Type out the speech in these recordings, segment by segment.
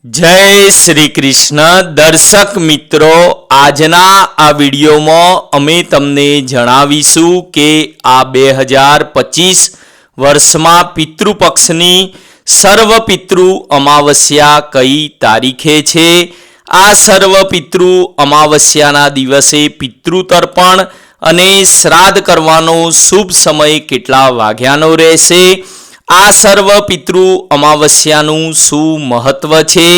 जय श्री कृष्ण। दर्शक मित्रों, आजना आ विडियोमां अमे तमने जणावीशुं के आ 2025 वर्षमां पितृपक्षनी सर्व पितृ अमावस्या कई तारीखे छे। आ सर्व पितृ अमावस्याना दिवसे पितृतर्पण अने श्राद्ध करवानो शुभ समय केटला वाग्यानो रहेशे। आ सर्व पितृ अमावस्यानुं शुं महत्व छे?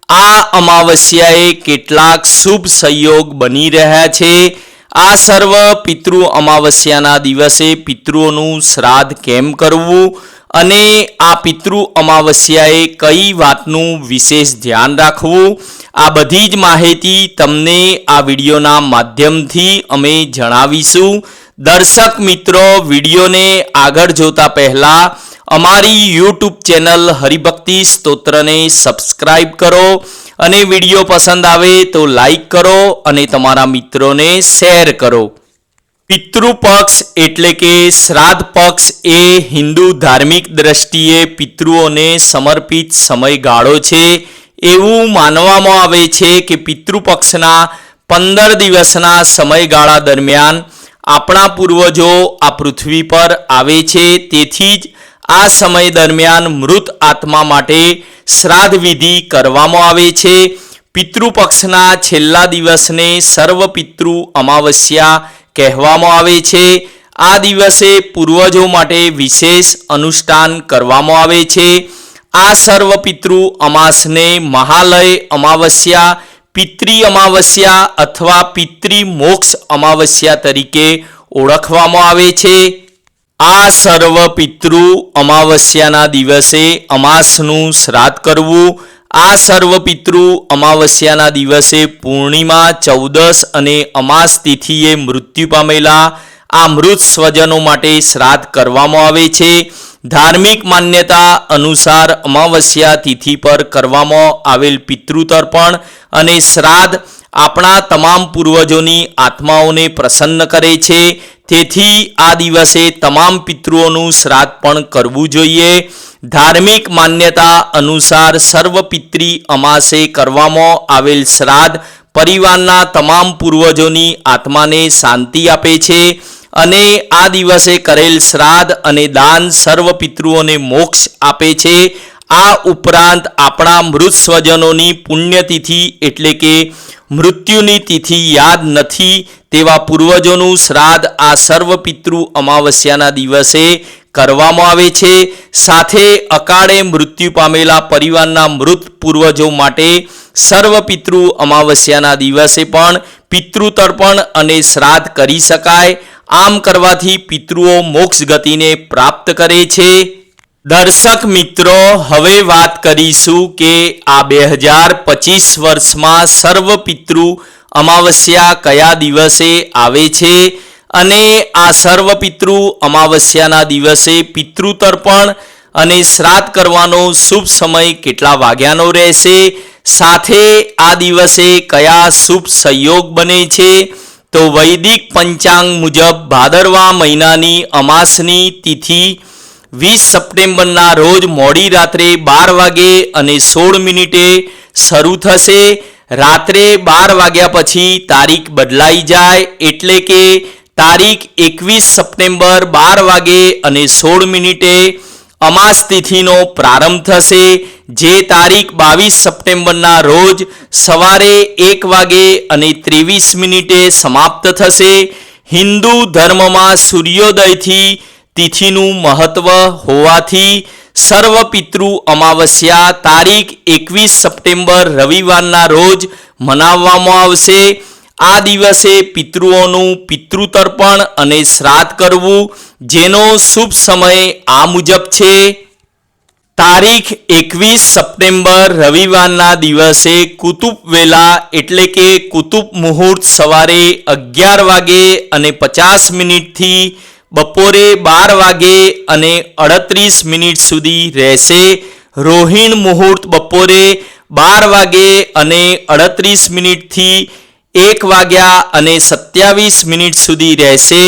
आ अमावस्याए केटलाक शुभ संयोग बनी रह्या छे? आ सर्व पितृ अमावस्याना दिवसे पितृओनुं श्राद्ध केम करवुं अने आ पितृ अमावस्याए कई वातनुं विशेष ध्यान राखवुं, आ बधी ज माहिती तमने आ विडियोना माध्यमथी अमे जणावीशुं। दर्शक मित्रों, विडियोने आगळ जोता पहेला अमारी यूट्यूब चेनल हरिभक्ति स्तोत्र ने सब्सक्राइब करो अने विडियो पसंद आवे तो लाइक करो अने तमारा मित्रों ने शेर करो। पितृपक्ष एटले के श्राद्ध पक्ष ए हिंदू धार्मिक दृष्टिए पितृओने समर्पित समयगाळो छे। एवुं मानवामां आवे छे के पितृपक्षना 15 दिवसना समयगाळा दरमियान आपणा पूर्वजो आ पृथ्वी पर आवे छे, तेथी ज आ समय दरमियान मृत आत्मा माटे श्राद्ध विधि करवामां आवे छे। पितृपक्षना छेल्ला दिवसने सर्व पितृ अमावस्या कहेवामां आवे छे। आ दिवसे पूर्वजो माटे विशेष अनुष्ठान करवामां आवे छे। आ सर्व पितृ अमासने महालय अमावस्या, पितृ अमावस्या अथवा पितृ मोक्ष अमावस्या तरीके ओळखवामां आवे छे। आ सर्व पितृ अमावस्याना दिवसे अमासनुं श्राद्ध करवुं। आ सर्व पितृ अमावस्याना दिवसे पूर्णिमा, चौदस अने अमास तिथिए मृत्यु पामेला आ मृत स्वजनो माटे श्राद्ध करवामां आवे छे। धार्मिक मान्यता अनुसार अमावस्या तिथि पर करवामां आवेल पितृतर्पण अने श्राद्ध आपणा तमाम पूर्वजोनी आत्माओने प्रसन्न करे छे। तेथी आ दिवसे तमाम पितृओनुं श्राद्ध पण करवुं जोईए। धार्मिक मान्यता अनुसार सर्व पितृ अमासे करवामां आवेल श्राद्ध परिवारना तमाम पूर्वजोनी आत्माने शांति आपे छे अने आ दिवसे करेल श्राद्ध अने दान सर्व पितृओने मोक्ष आपे छे। आ उपरांत आपणा मृत स्वजनोनी पुण्यतिथि एटले के मृत्युनी तिथि याद नथी तेवा पूर्वजोनुं श्राद्ध आ सर्व पितृ अमावस्याना दिवसे करवामां आवे छे। साथे अकाळे मृत्यु पामेला परिवारना मृत पूर्वजो माटे सर्व पितृ अमावस्याना दिवसे पण पितृतर्पण अने श्राद्ध करी शकाय। आम करवाथी पितृओ मोक्ष गतिने प्राप्त करे छे। दर्शक मित्रों, हवे बात करीशुं के आ 2025 वर्षमां सर्व पितृ अमावस्या कया दिवसे आवे छे अने आ सर्व पितृ अमावस्याना दिवसे पितृतर्पण अने श्राद्ध करवानो शुभ समय केटला वाग्यानो रहेशे, साथे आ दिवसे कया शुभ संयोग बने छे। तो वैदिक पंचांग मुजब भादरवा महीनानी अमासनी तिथि 20 सप्टेम्बरना रोज मोडी रात्रे 12 वागे अने 16 मिनिटे शरू थशे। रात्रे 12 वाग्या पछी तारीख बदलाई जाय एटले के तारीख 21 सप्टेम्बर 12 वागे अने 16 मिनिटे अमास तिथिनो प्रारंभ थशे, जे तारीख 22 सप्टेम्बरना रोज सवारे 1 वागे अने 23 मिनिटे समाप्त थशे। हिंदू धर्ममां सूर्योदयथी तिथिनुं महत्व होवाथी सर्व पितृ अमावस्या तारीख 21 सप्टेम्बर रविवाરના रोज मनाववामां आवशे। आ दिवसे पितृओनुं पितृतर्पण अने श्राद्ध करवुं, जेनो शुभ समय आ मुजब छे। तारीख 21 सप्टेम्बर रविवाરના दिवसे कुतुब वेला एटले के कुतुब मुहूर्त सवारे 11 वागे अने 50 मिनिटथी बपोरे 12 वागे अने 38 मिनिट सुधी रहेशे। रोहिण मुहूर्त बपोरे 12 वागे अने 38 मिनिटथी 1 वाग्या अने 27 मिनिट सुधी रहेशे।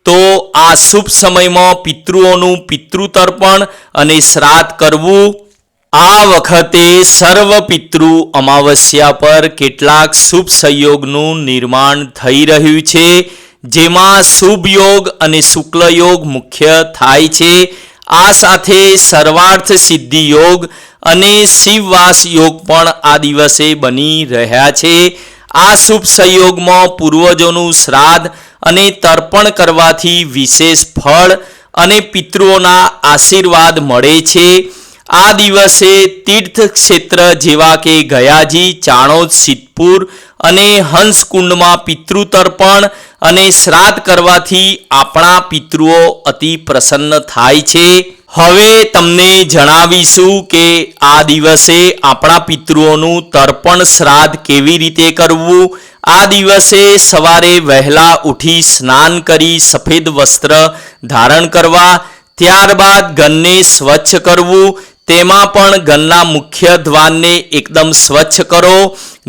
तो आ शुभ समयमां पितृओनुं पितृतर्पण अने श्राद्ध करवुं આ વખતે સર્વ પિતૃ અમાવસ્યા પર કેટલાક શુભ સંયોગનું નિર્માણ થઈ રહ્યું છે, જેમાં શુભ યોગ અને શુક્લ યોગ મુખ્ય થાય છે. આ સાથે સર્વાર્થ સિદ્ધિ યોગ અને શિવવાસ યોગ પણ આ દિવસે બની રહ્યા છે. આ શુભ સંયોગમાં પૂર્વજોનું શ્રાદ્ધ અને તર્પણ કરવાથી વિશેષ ફળ અને પિતૃઓના આશીર્વાદ મળે છે. આ દિવસે તીર્થ ક્ષેત્ર જેવા કે ગયાજી, ચાણોદ, સિદ્ધપુર અને હંસકુંડમાં પિતૃ તર્પણ અને શ્રાદ્ધ કરવાથી આપણા પિતૃઓ અતિ પ્રસન્ન થાય છે. હવે તમને જણાવીશું કે આ દિવસે આપણા પિતૃઓનું તર્પણ શ્રાદ્ધ કેવી રીતે કરવું. આ દિવસે સવારે વહેલા ઉઠી સ્નાન કરી સફેદ વસ્ત્ર ધારણ કરવા, ત્યારબાદ ઘરને સ્વચ્છ કરવું. તેમાં પણ ઘરના મુખ્ય દ્વારને એકદમ સ્વચ્છ કરો.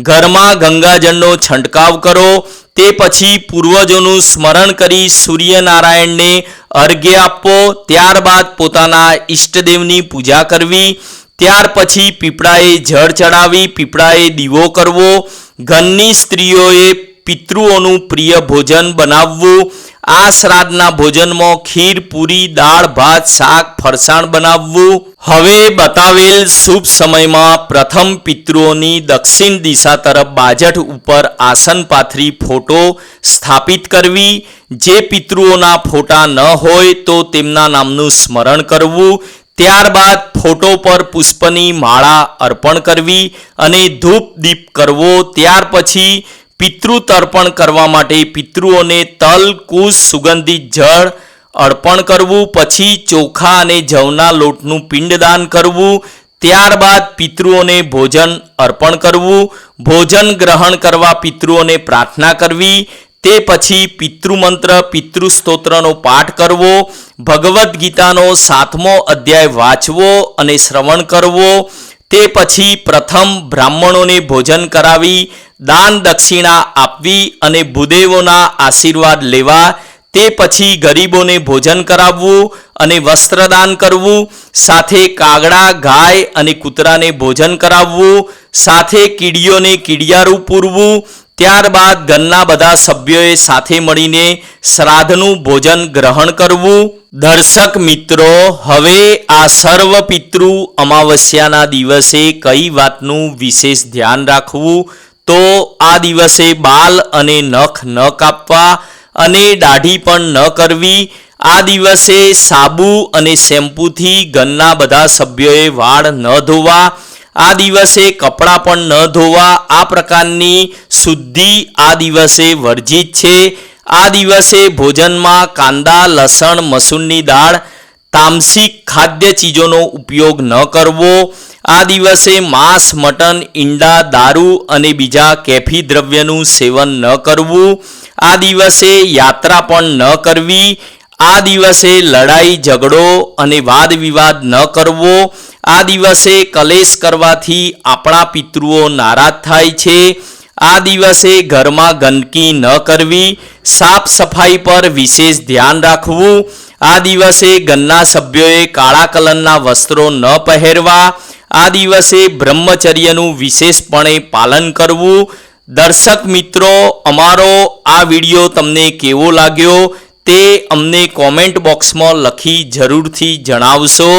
ઘરમાં ગંગાજળનો છંટકાવ કરો. તે પછી પૂર્વજોનું સ્મરણ કરી સૂર્યનારાયણને અર્ઘ્ય આપવો. ત્યારબાદ પોતાના ઈષ્ટદેવની પૂજા કરવી. ત્યાર પછી પીપળાએ જળ ચડાવી પીપળાએ દીવો કરવો. ઘરની સ્ત્રીઓએ પિતૃઓનું પ્રિય ભોજન બનાવવું. આ શ્રાદ્ધના ભોજનમાં ખીર, પૂરી, દાળ, ભાત, શાક, ફરસાણ બનાવવું. હવે બતાવેલ શુભ સમયમાં પ્રથમ પિતૃઓની દક્ષિણ દિશા તરફ બાજટ ઉપર આસન પાથરી ફોટો સ્થાપિત કરવી. જે પિતૃઓના ફોટા ન હોય તો તેમના નામનું સ્મરણ કરવું. ત્યારબાદ ફોટો પર પુષ્પની માળા અર્પણ કરવી અને ધૂપ દીપ કરવો. ત્યાર પછી પિતૃ તર્પણ કરવા માટે પિતૃઓને તલ, કુશ, સુગંધિત જળ અર્પણ કરવું. પછી ચોખા અને જવના લોટનું પિંડદાન કરવું. ત્યારબાદ પિતૃઓને ભોજન અર્પણ કરવું. ભોજન ગ્રહણ કરવા પિતૃઓને પ્રાર્થના કરવી. તે પછી પિતૃમંત્ર, પિતૃસ્તોત્રનો પાઠ કરવો. ભગવદ્ ગીતાનો 7મો અધ્યાય વાંચવો અને શ્રવણ કરવો. તે પછી પ્રથમ બ્રાહ્મણોને ભોજન કરાવી દાન દક્ષિણા આપવી અને ભૂદેવોના આશીર્વાદ લેવા. તે પછી ગરીબોને ભોજન કરાવવું અને વસ્ત્રદાન કરવું. સાથે કાગડા, ગાય અને કૂતરાને ભોજન કરાવવું. સાથે કીડીઓને કીડિયારું પૂરવું. ત્યારબાદ ઘરના બધા સભ્યોએ સાથે મળીને શ્રાદ્ધનું ભોજન ગ્રહણ કરવું. દર્શક મિત્રો, હવે આ સર્વ પિતૃ અમાવસ્યાના દિવસે કઈ વાતનું વિશેષ ધ્યાન રાખવું? તો આ દિવસે બાલ અને નખ ન કાપવા અને દાઢી પણ ન કરવી. આ દિવસે સાબુ અને શેમ્પૂથી ઘરના બધા સભ્યોએ વાળ ન ધોવા. આ દિવસે કપડાં પણ ન ધોવા. આ પ્રકારની શુદ્ધિ આ દિવસે વર્જિત છે. આ દિવસે ભોજનમાં કાંદા, લસણ, મસૂરની દાળ, તામસિક ખાદ્ય ચીજોનો ઉપયોગ ન કરવો. આ દિવસે માંસ, મટન, ઈંડા, દારૂ અને બીજા કેફી દ્રવ્યનું સેવન ન કરવું. આ દિવસે યાત્રા પણ ન કરવી. આ દિવસે લડાઈ, ઝઘડો અને વાદ વિવાદ ન કરવો. આ દિવસે કલેશ કરવાથી આપણા પિતૃઓ નારાજ થાય છે. આ દિવસે ઘરમાં ગંદકી ન કરવી. સાફ સફાઈ પર વિશેષ ધ્યાન રાખવું. આ દિવસે ઘરના સભ્યોએ કાળા કલરના વસ્ત્રો ન પહેરવા. આ દિવસે બ્રહ્મચર્યનું વિશેષપણે પાલન કરવું. દર્શક મિત્રો, અમારો આ વિડીયો તમને કેવો લાગ્યો તે અમને કોમેન્ટ બોક્સમાં લખી જરૂરથી જણાવશો.